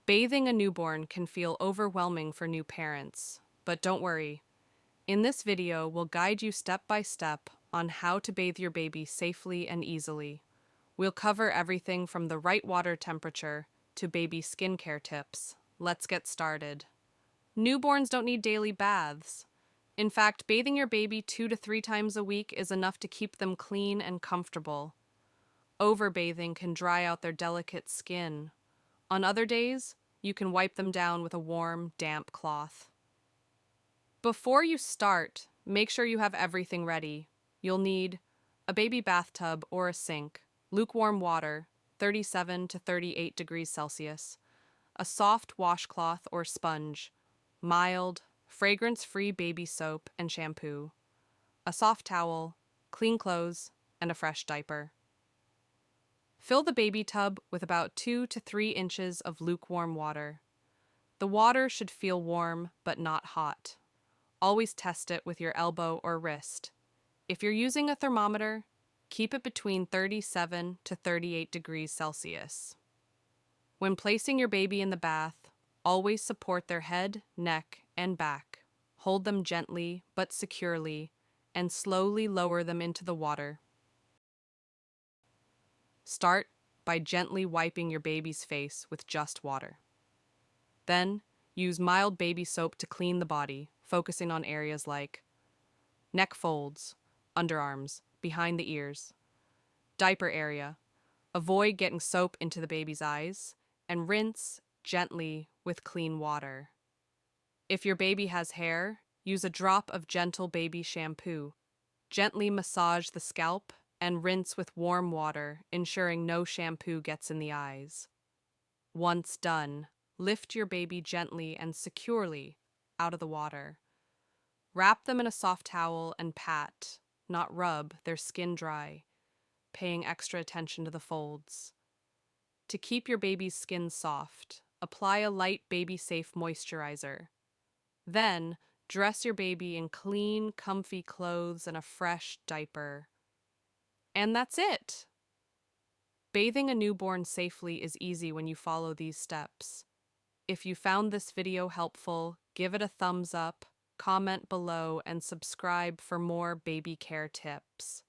Bathing a newborn can feel overwhelming for new parents, but don't worry. In this video, we'll guide you step by step on how to bathe your baby safely and easily. We'll cover everything from the right water temperature to baby skincare tips. Let's get started. Newborns don't need daily baths. In fact, bathing your baby 2 to 3 times a week is enough to keep them clean and comfortable. Overbathing can dry out their delicate skin. On other days, you can wipe them down with a warm, damp cloth. Before you start, make sure you have everything ready. You'll need a baby bathtub or a sink, lukewarm water, 37 to 38 degrees Celsius, a soft washcloth or sponge, mild, fragrance-free baby soap and shampoo, a soft towel, clean clothes, and a fresh diaper. Fill the baby tub with about 2 to 3 inches of lukewarm water. The water should feel warm but not hot. Always test it with your elbow or wrist. If you're using a thermometer, keep it between 37 to 38 degrees Celsius. When placing your baby in the bath, always support their head, neck, and back. Hold them gently but securely, and slowly lower them into the water. Start by gently wiping your baby's face with just water. Then, use mild baby soap to clean the body, focusing on areas like neck folds, underarms, behind the ears, diaper area. Avoid getting soap into the baby's eyes, and rinse gently with clean water. If your baby has hair, use a drop of gentle baby shampoo. Gently massage the scalp and rinse with warm water, ensuring no shampoo gets in the eyes. Once done, lift your baby gently and securely out of the water. Wrap them in a soft towel and pat, not rub, their skin dry, paying extra attention to the folds. To keep your baby's skin soft, apply a light baby-safe moisturizer. Then, dress your baby in clean, comfy clothes and a fresh diaper. And that's it! Bathing a newborn safely is easy when you follow these steps. If you found this video helpful, give it a thumbs up, comment below, and subscribe for more baby care tips.